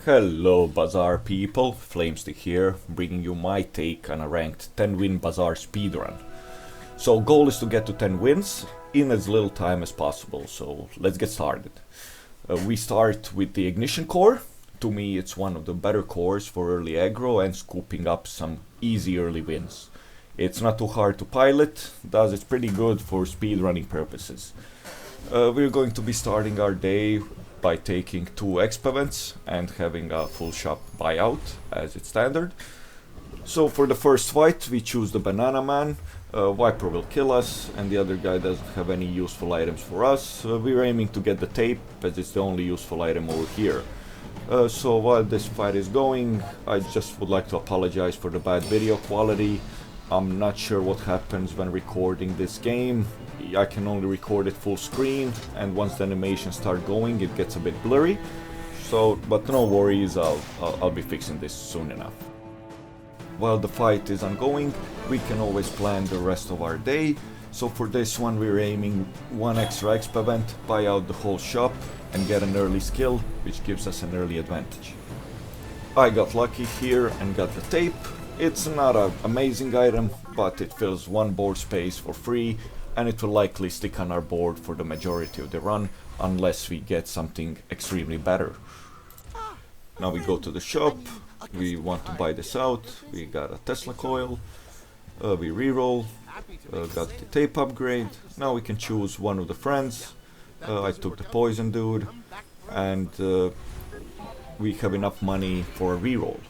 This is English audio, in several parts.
Hello Bazaar people, Flamestick here, bringing you my take on a ranked 10 win Bazaar speedrun. So goal is to get to 10 wins in as little time as possible, so let's get started. We start with the ignition core. To me it's one of the better cores for early aggro and scooping up some easy early wins. It's not too hard to pilot, thus it's pretty good for speedrunning purposes. We're going to be starting our day by taking 2 exp events and having a full shop buyout as it's standard. So for the first fight we choose the Banana Man. Viper will kill us and the other guy doesn't have any useful items for us. We're aiming to get the tape as it's the only useful item over here. So while this fight is going, I just would like to apologize for the bad video quality. I'm not sure what happens when recording this game. I can only record it full screen, and once the animations start going it gets a bit blurry. But no worries, I'll be fixing this soon enough. While the fight is ongoing, we can always plan the rest of our day. So for this one we're aiming 1 extra exp event, buy out the whole shop and get an early skill, which gives us an early advantage. I got lucky here and got the tape. It's not an amazing item, but it fills 1 board space for free and it will likely stick on our board for the majority of the run unless we get something extremely better. Now we go to the shop, we want to buy this out, we got a Tesla coil, we reroll, got the tape upgrade. Now we can choose one of the friends. I took the poison dude and we have enough money for a reroll.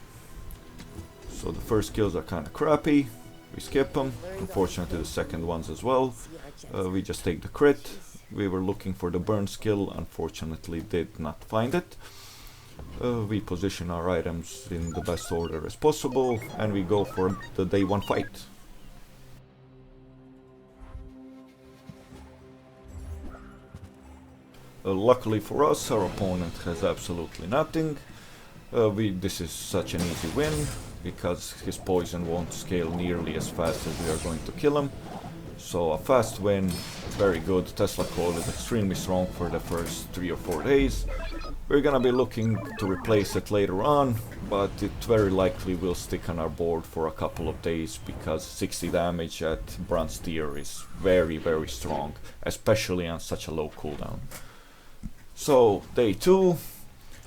So the first kills are kinda crappy, we skip them, unfortunately the second ones as well. We just take the crit. We were looking for the burn skill, unfortunately did not find it. We position our items in the best order as possible and we go for the day 1 fight. Luckily for us, our opponent has absolutely nothing. This is such an easy win because his poison won't scale nearly as fast as we are going to kill him. So a fast win, very good. Tesla coil is extremely strong for the first 3 or 4 days. We're gonna be looking to replace it later on, but it very likely will stick on our board for a couple of days because 60 damage at bronze tier is very strong, especially on such a low cooldown. So day 2,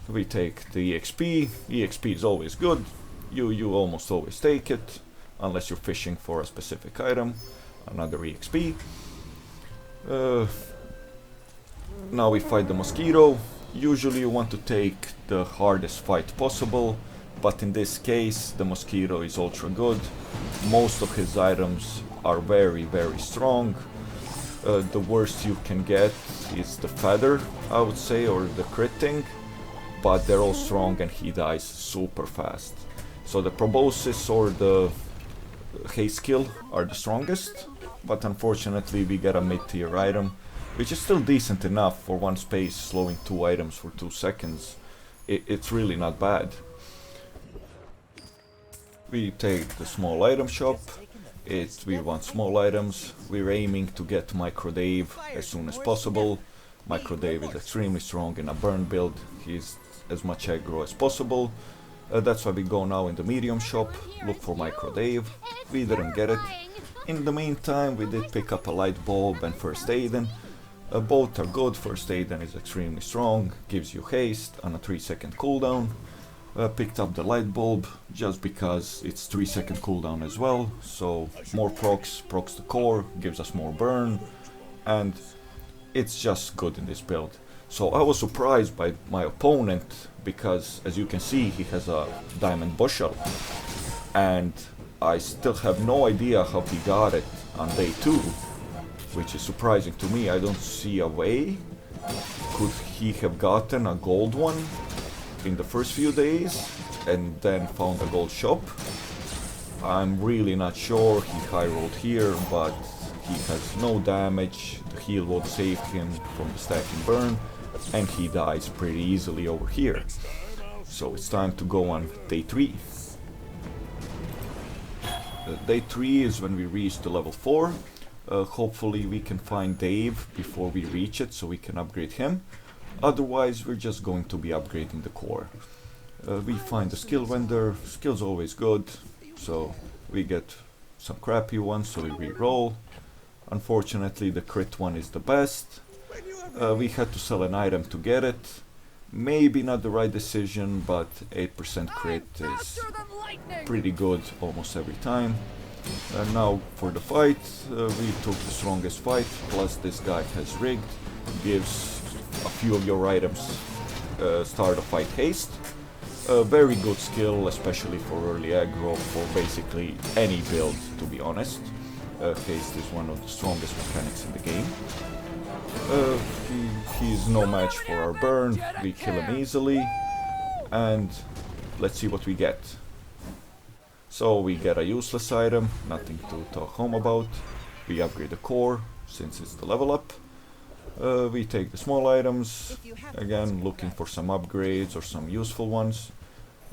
we take the EXP. EXP is always good. You almost always take it, unless you're fishing for a specific item. Another EXP. Now we fight the mosquito. Usually you want to take the hardest fight possible, but in this case the mosquito is ultra good. Most of his items are very strong. The worst you can get is the feather, I would say, or the crit thing, but they're all strong and he dies super fast. So the proboscis or the haste skill are the strongest, but unfortunately we get a mid-tier item, which is still decent enough for 1 space, slowing 2 items for 2 seconds. It's really not bad. We take the small item shop. We want small items. We're aiming to get Micro Dave as soon as possible. Micro Dave is extremely strong in a burn build. He's as much aggro as possible. That's why we go now in the medium shop, look for Micro Dave. We didn't get it. In the meantime we did pick up a light bulb and first aiden. Both are good. First aiden is extremely strong, gives you haste on a 3-second cooldown. Picked up the light bulb just because it's 3-second cooldown as well, so more procs the core, gives us more burn, and it's just good in this build. So I was surprised by my opponent because, as you can see, he has a diamond bushel, and I still have no idea how he got it on day 2, which is surprising to me. I don't see a way. Could he have gotten a gold one in the first few days and then found a gold shop? I'm really not sure. He high rolled here, but he has no damage. The heal won't save him from the stacking burn, and he dies pretty easily over here. So it's time to go on day 3. Day 3 is when we reach the level 4. Hopefully we can find Dave before we reach it so we can upgrade him. Otherwise we're just going to be upgrading the core. We find the skill vendor. Skill's always good, so we get some crappy ones, so we re-roll. Unfortunately, the crit one is the best. We had to sell an item to get it. Maybe not the right decision, but 8% crit is pretty good almost every time. Now for the fight, we took the strongest fight, plus this guy has rigged, gives a few of your items start a fight haste. Very good skill, especially for early aggro, for basically any build, to be honest. Haste is one of the strongest mechanics in the game. He's no match for our burn, we kill him easily, and let's see what we get. So we get a useless item, nothing to talk home about. We upgrade the core, since it's the level up. We take the small items, again looking for some upgrades or some useful ones.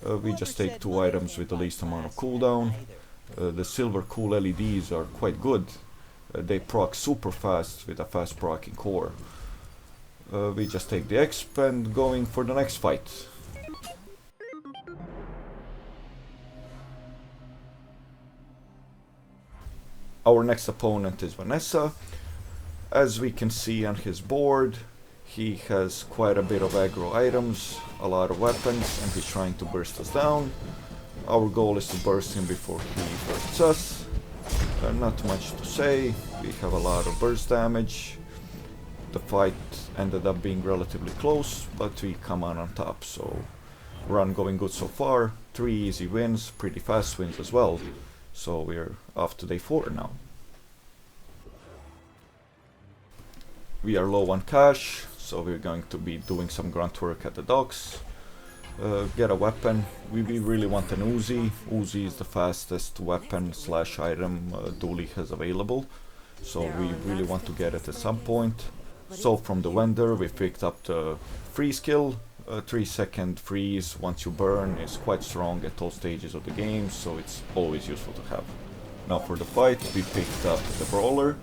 We just take 2 items with the least amount of cooldown. The silver cool LEDs are quite good. They proc super fast with a fast proccing core. We just take the exp and going for the next fight. Our next opponent is Vanessa. As we can see on his board, he has quite a bit of aggro items, a lot of weapons, and he's trying to burst us down. Our goal is to burst him before he bursts us. Not much to say, we have a lot of burst damage. The fight ended up being relatively close, but we come on top, so run going good so far. 3 easy wins, pretty fast wins as well. So we're off to day 4 now. We are low on cash, so we're going to be doing some grunt work at the docks. Get a weapon. We really want an Uzi. Uzi is the fastest weapon slash item Dooley has available, so we really want to get it at some point. So from the vendor we picked up the free skill. 3-second freeze once you burn is quite strong at all stages of the game, so it's always useful to have. Now for the fight we picked up the brawler.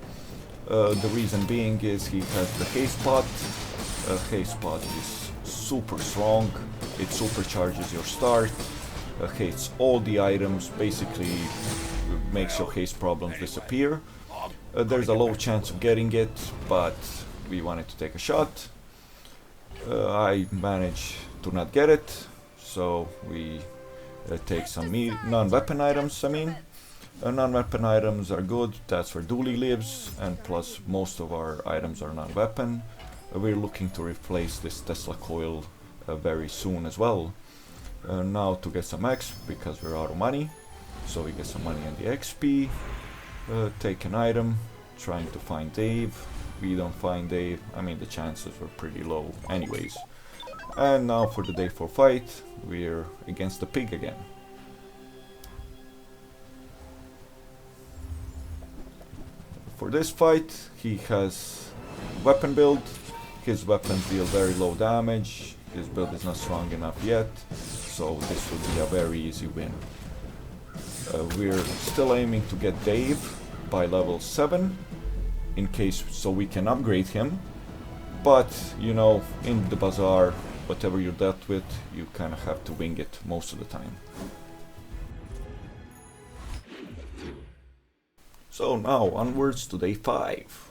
The reason being is he has the haste pot. Haste pot is super strong, it supercharges your start, hates all the items, basically makes your haste problems disappear. There's a low chance of getting it, but we wanted to take a shot. I managed to not get it, so we take some non-weapon items. Non-weapon items are good, that's where Dooley lives, and plus most of our items are non-weapon. We're looking to replace this Tesla coil very soon as well. Now to get some X, because we're out of money, so we get some money on the XP. Take an item, trying to find Dave. We don't find Dave, the chances were pretty low anyways. And now for the day 4 fight, we're against the pig again. For this fight, he has weapon build. His weapons deal very low damage. His build is not strong enough yet, so this will be a very easy win. We're still aiming to get Dave by level 7, in case so we can upgrade him. But you know, in the bazaar, whatever you're dealt with, you kind of have to wing it most of the time. So now onwards to day 5.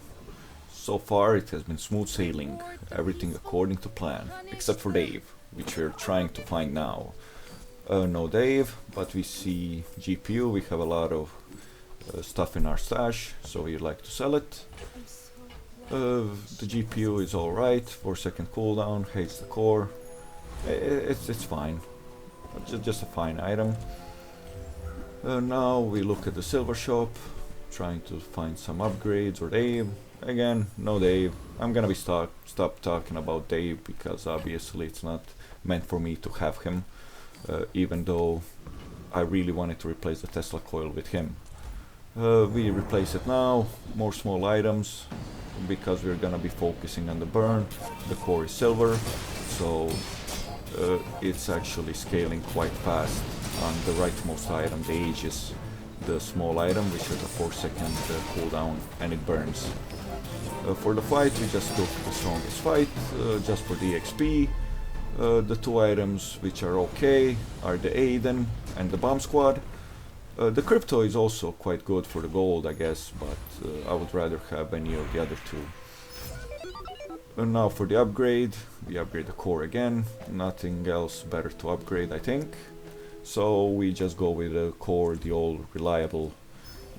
So far it has been smooth sailing, everything according to plan, except for Dave, which we're trying to find now. No Dave, but we see GPU, we have a lot of stuff in our stash, so we'd like to sell it. The GPU is alright, 4-second cooldown, hates the core. It's fine, just a fine item. Now we look at the silver shop, trying to find some upgrades or Dave. Again, no Dave. I'm gonna be stop talking about Dave because obviously it's not meant for me to have him, even though I really wanted to replace the Tesla coil with him. We replace it now, more small items, because we're gonna be focusing on the burn. The core is silver, so it's actually scaling quite fast on the rightmost item, the Aegis, the small item, which has a 4-second cooldown, and it burns. For the fight, we just took the strongest fight, just for the XP. The two items which are okay are the Aiden and the Bomb Squad. The Crypto is also quite good for the gold, I guess, but I would rather have any of the other two. And now for the upgrade, we upgrade the core again. Nothing else better to upgrade, I think. So we just go with the core, the old reliable.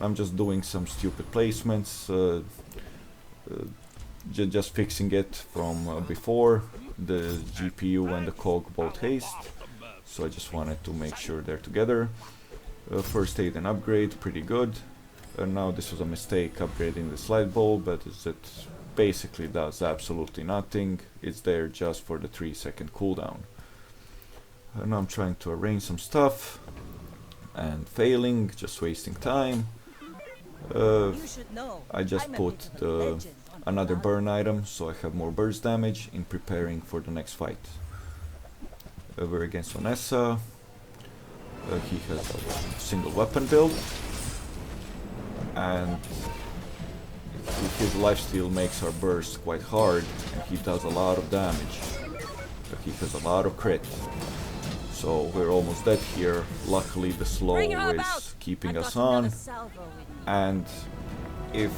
I'm just doing some stupid placements, just fixing it from before. The GPU and the cog both haste, so I just wanted to make sure they're together. First aid and upgrade, pretty good. Now this was a mistake upgrading the slide ball, but it basically does absolutely nothing. It's there just for the 3-second cooldown. Now I'm trying to arrange some stuff and failing, just wasting time. I just put another burn item so I have more burst damage in preparing for the next fight. We're against Vanessa. He has a single weapon build, and his lifesteal makes our burst quite hard, and he does a lot of damage. He has a lot of crit, so we're almost dead here. Luckily the slow is keeping us on, and if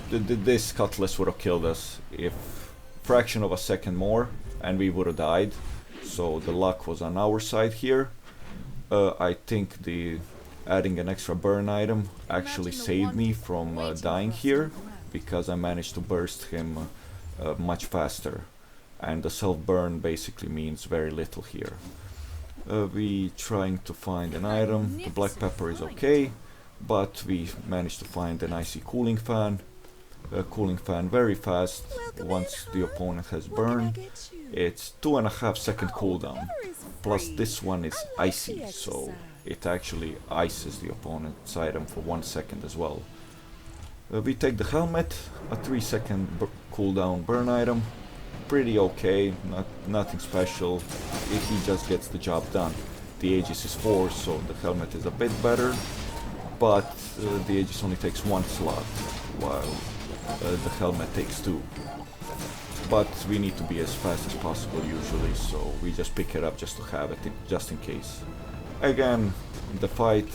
this cutlass would have killed us, if fraction of a second more and we would have died, so the luck was on our side here. I think the adding an extra burn item actually saved me from dying here, because I managed to burst him much faster, and the self-burn basically means very little here. We trying to find an item. The black pepper is okay, but we managed to find an icy cooling fan. Cooling fan very fast once the opponent has burned. It's 2.5 second cooldown, plus this one is icy, so it actually ices the opponent's item for 1 second as well. We take the helmet, a 3-second cooldown burn item, pretty okay, nothing special, he just gets the job done. The Aegis is 4, so the helmet is a bit better, but the Aegis only takes 1 slot, while the helmet takes 2. But we need to be as fast as possible usually, so we just pick it up just to have it, just in case. Again, the fight,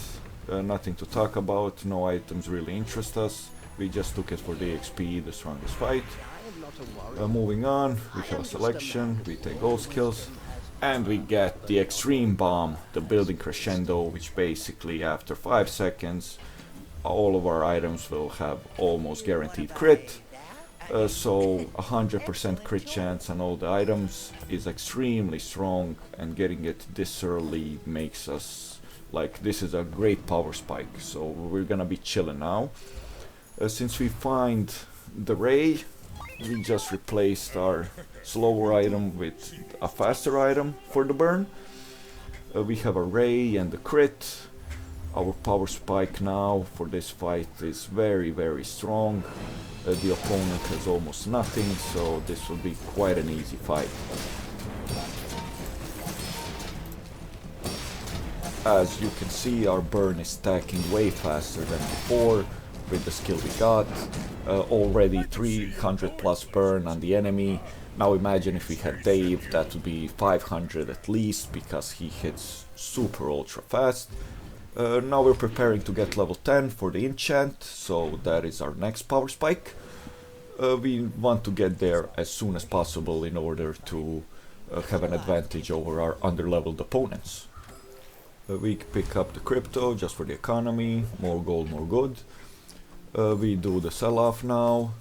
nothing to talk about, no items really interest us. We just took it for the XP, the strongest fight. Moving on, we have a selection, we take gold skills, and we get the extreme bomb, the building crescendo, which basically after 5 seconds all of our items will have almost guaranteed crit. So 100% crit chance on all the items is extremely strong, and getting it this early makes us like, this is a great power spike, so we're gonna be chilling now. Since we find the ray, we just replaced our slower item with a faster item for the burn. We have a ray and the crit. Our power spike now for this fight is very, very strong. The opponent has almost nothing, so this will be quite an easy fight. As you can see, our burn is stacking way faster than before with the skill we got. Already 300 plus burn on the enemy. Now imagine if we had Dave, that would be 500 at least, because he hits super ultra fast. Now we're preparing to get level 10 for the enchant, so that is our next power spike. We want to get there as soon as possible in order to have an advantage over our underleveled opponents. We pick up the crypto just for the economy, more gold, more good. We do the sell-off now.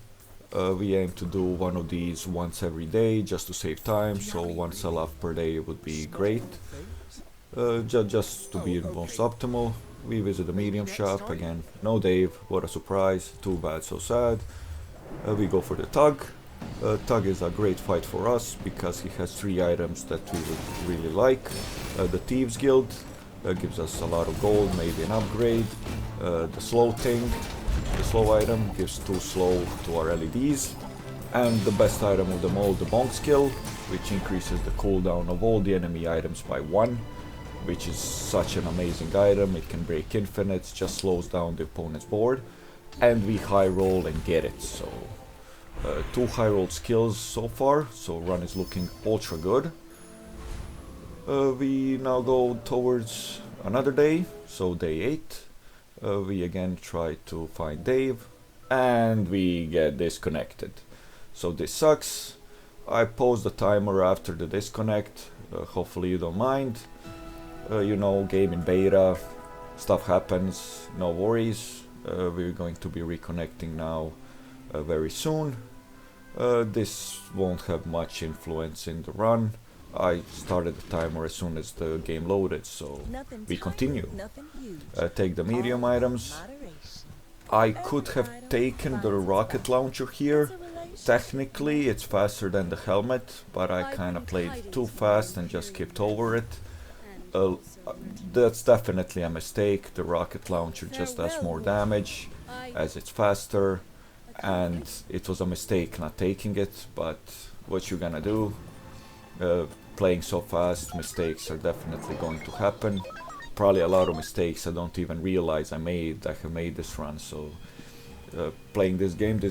We aim to do one of these once every day just to save time, so one sell-off per day would be great. Just to be most optimal. We visit the medium shop again. No Dave, what a surprise, too bad, so sad. We go for the Tug. Tug is a great fight for us because he has 3 items that we would really like. The Thieves Guild gives us a lot of gold, maybe an upgrade. The slow thing, the slow item, gives 2 slow to our LEDs. And the best item of them all, the Bonk skill, which increases the cooldown of all the enemy items by 1. Which is such an amazing item. It can break infinites, just slows down the opponent's board, and we high roll and get it. So 2 high roll skills so far, so run is looking ultra good. We now go towards another day, so day 8. We again try to find Dave, and we get disconnected. So this sucks. I pause the timer after the disconnect, hopefully you don't mind. You know, game in beta, stuff happens, no worries. We're going to be reconnecting now very soon. This won't have much influence in the run. I started the timer as soon as the game loaded, so we continue. Take the medium items. I could have taken the rocket launcher here. Technically it's faster than the helmet, but I kinda played too fast and just skipped over it. That's definitely a mistake. The rocket launcher just does more damage as it's faster, and it was a mistake not taking it, but what you gonna do? Playing so fast, mistakes are definitely going to happen. Probably a lot of mistakes I don't even realize I have made this run. So playing this game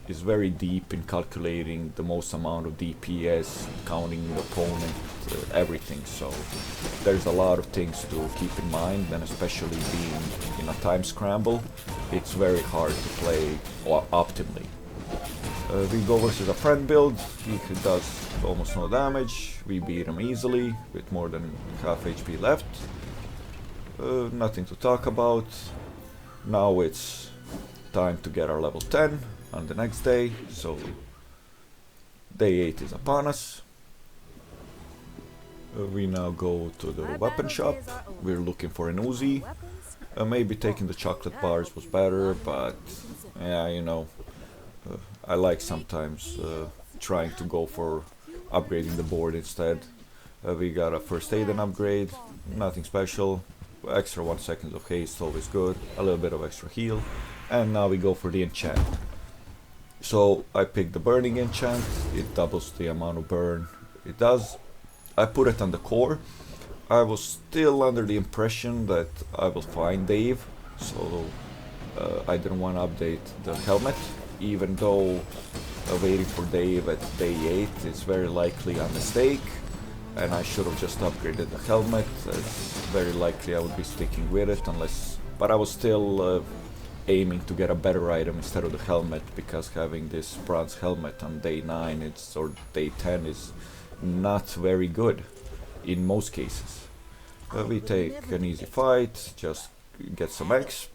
is very deep in calculating the most amount of DPS, counting the opponent, everything. So there's a lot of things to keep in mind, and especially being in a time scramble, it's very hard to play optimally. We go versus a friend build. He does almost no damage. We beat him easily with more than half HP left. Nothing to talk about. Now it's time to get our level 10 on the next day. So day 8 is upon us. We now go to the weapon shop. We're looking for an Uzi. Maybe taking the chocolate bars was better, but yeah, you know, I like sometimes trying to go for upgrading the board instead. We got a first aid and upgrade, nothing special. Extra 1 second of haste, always good. A little bit of extra heal. And now we go for the enchant. So I picked the burning enchant. It doubles the amount of burn it does. I put it on the core. I was still under the impression that I will find Dave, so I didn't want to update the helmet, even though waiting for Dave at day 8 is very likely a mistake, and I should have just upgraded the helmet. It's very likely I would be sticking with it, but I was still aiming to get a better item instead of the helmet, because having this bronze helmet on day 9 or day 10 is not very good in most cases. We take an easy fight, just get some exp,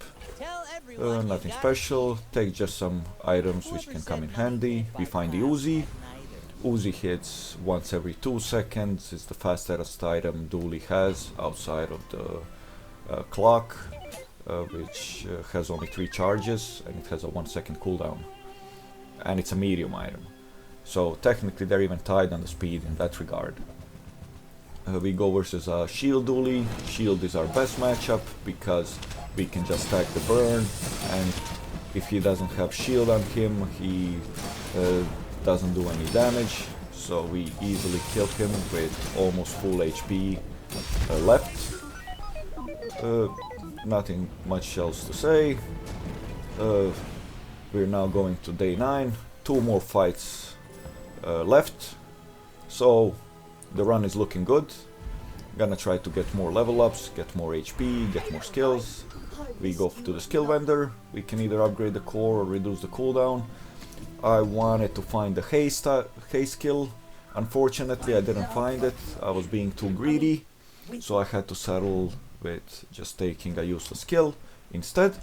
nothing special, take just some items which can come in handy. We find the Uzi. Uzi hits once every 2 seconds, it's the fastest item Dooley has outside of the clock, which has only 3 charges, and it has a 1 second cooldown. And it's a medium item. So technically they're even tied on the speed in that regard. We go versus a shield Dooley. Shield is our best matchup because we can just stack the burn, and if he doesn't have shield on him, he doesn't do any damage. So we easily kill him with almost full HP left. Nothing much else to say. We're now going to day 9. 2 more fights left. So the run is looking good. Gonna try to get more level ups, get more HP, get more skills. We go to the skill vendor. We can either upgrade the core or reduce the cooldown. I wanted to find the haste skill. Unfortunately I didn't find it. I was being too greedy, so I had to settle with just taking a useless skill instead.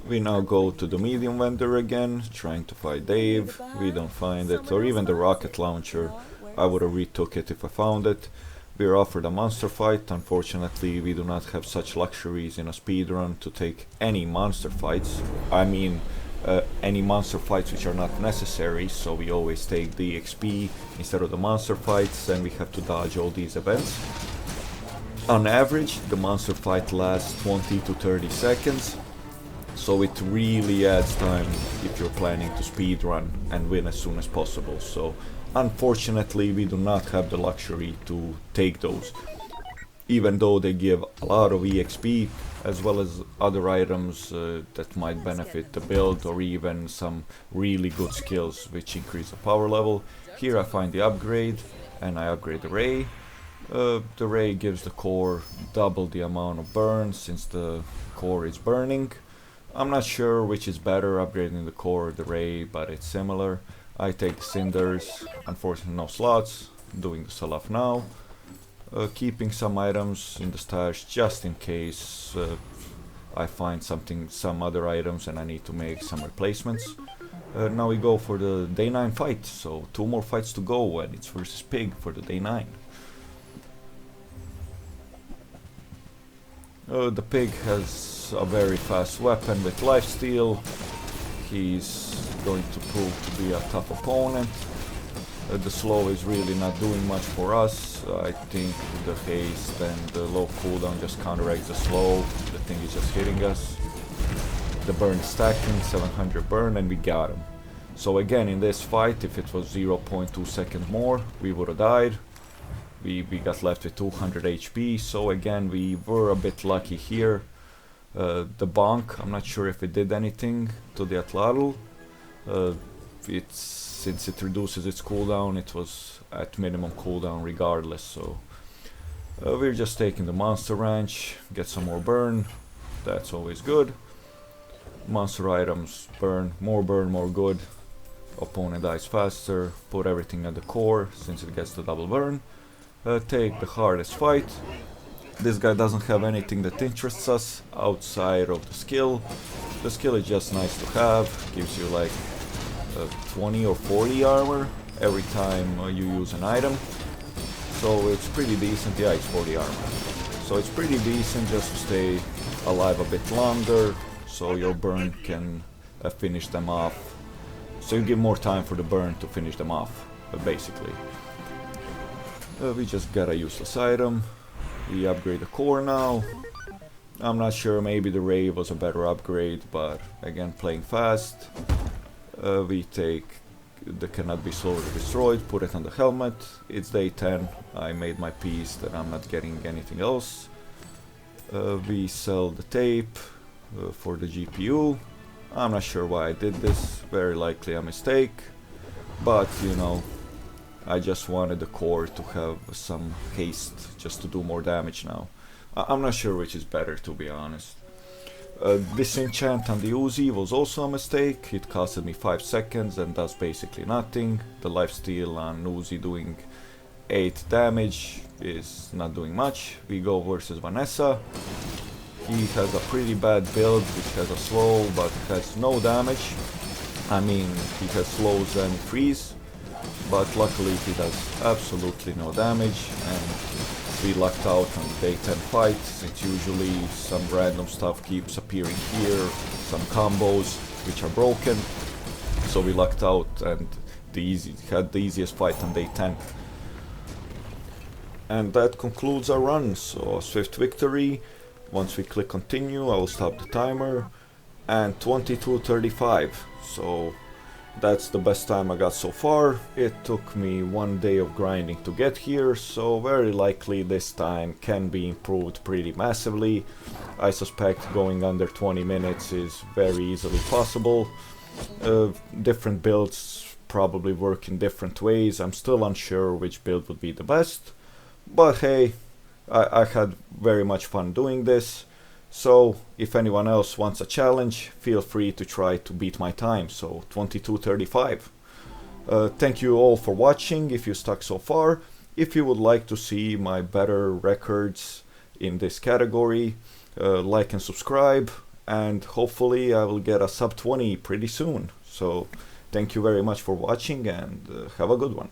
We now go to the medium vendor again, trying to find Dave. We don't find it, or even the rocket launcher. I would have retook it if I found it. We are offered a monster fight. Unfortunately, we do not have such luxuries in a speedrun to take any monster fights. I mean, any monster fights which are not necessary, so we always take the XP instead of the monster fights, and we have to dodge all these events. On average, the monster fight lasts 20 to 30 seconds, so it really adds time if you're planning to speedrun and win as soon as possible. So unfortunately, we do not have the luxury to take those, even though they give a lot of EXP as well as other items that might benefit the build, or even some really good skills which increase the power level. Here I find the upgrade and I upgrade the Ray. The ray gives the core double the amount of burn since the core is burning. I'm not sure which is better, upgrading the core or the ray, but it's similar. I take the cinders, unfortunately no slots, doing the sell off now. Keeping some items in the stash just in case I find some other items and I need to make some replacements. Now we go for the day 9 fight, so 2 more fights to go and it's versus Pig for the day 9. The Pig has a very fast weapon with lifesteal. He's going to prove to be a tough opponent. The slow is really not doing much for us. I think the haste and the low cooldown just counteracts the slow. The thing is just hitting us. The burn is stacking, 700 burn, and we got him. So again, in this fight, if it was 0.2 seconds more, we would have died. We got left with 200 HP, so again, we were a bit lucky here. The bonk, I'm not sure if it did anything to the Atlatl. Since it reduces its cooldown, it was at minimum cooldown regardless, so we're just taking the monster ranch, get some more burn, that's always good. Monster items, more good, opponent dies faster, put everything at the core since it gets the double burn. Take the hardest fight. This guy doesn't have anything that interests us outside of the skill. The skill is just nice to have, gives you like 20 or 40 armor every time you use an item, so it's pretty decent. Yeah, it's 40 armor, so it's pretty decent just to stay alive a bit longer, so your burn can finish them off, so you give more time for the burn to finish them off, basically. We just got a useless item. We upgrade the core now. I'm not sure, maybe the ray was a better upgrade, but again, playing fast. We take the cannot be slowly destroyed, put it on the helmet. It's day 10, I made my peace that I'm not getting anything else. We sell the tape for the GPU. I'm not sure why I did this, very likely a mistake, but you know, I just wanted the core to have some haste just to do more damage now. I'm not sure which is better, to be honest. This enchant on the Uzi was also a mistake. It costed me 5 seconds and does basically nothing. The lifesteal on Uzi doing 8 damage is not doing much. We go versus Vanessa. He has a pretty bad build which has a slow but has no damage. I mean, he has slows and freeze, but luckily he does absolutely no damage, and we lucked out on the day 10 fight, since usually some random stuff keeps appearing here, some combos which are broken, so we lucked out and had the easiest fight on day 10. And that concludes our run, so a swift victory. Once we click continue, I will stop the timer, and 22:35, so that's the best time I got so far. It took me 1 day of grinding to get here, so very likely this time can be improved pretty massively. I suspect going under 20 minutes is very easily possible. Different builds probably work in different ways. I'm still unsure which build would be the best, but hey, I had very much fun doing this. So if anyone else wants a challenge, feel free to try to beat my time, so 22:35. Thank you all for watching if you stuck so far. If you would like to see my better records in this category, like and subscribe, and hopefully I will get a sub 20 pretty soon. So thank you very much for watching, and have a good one.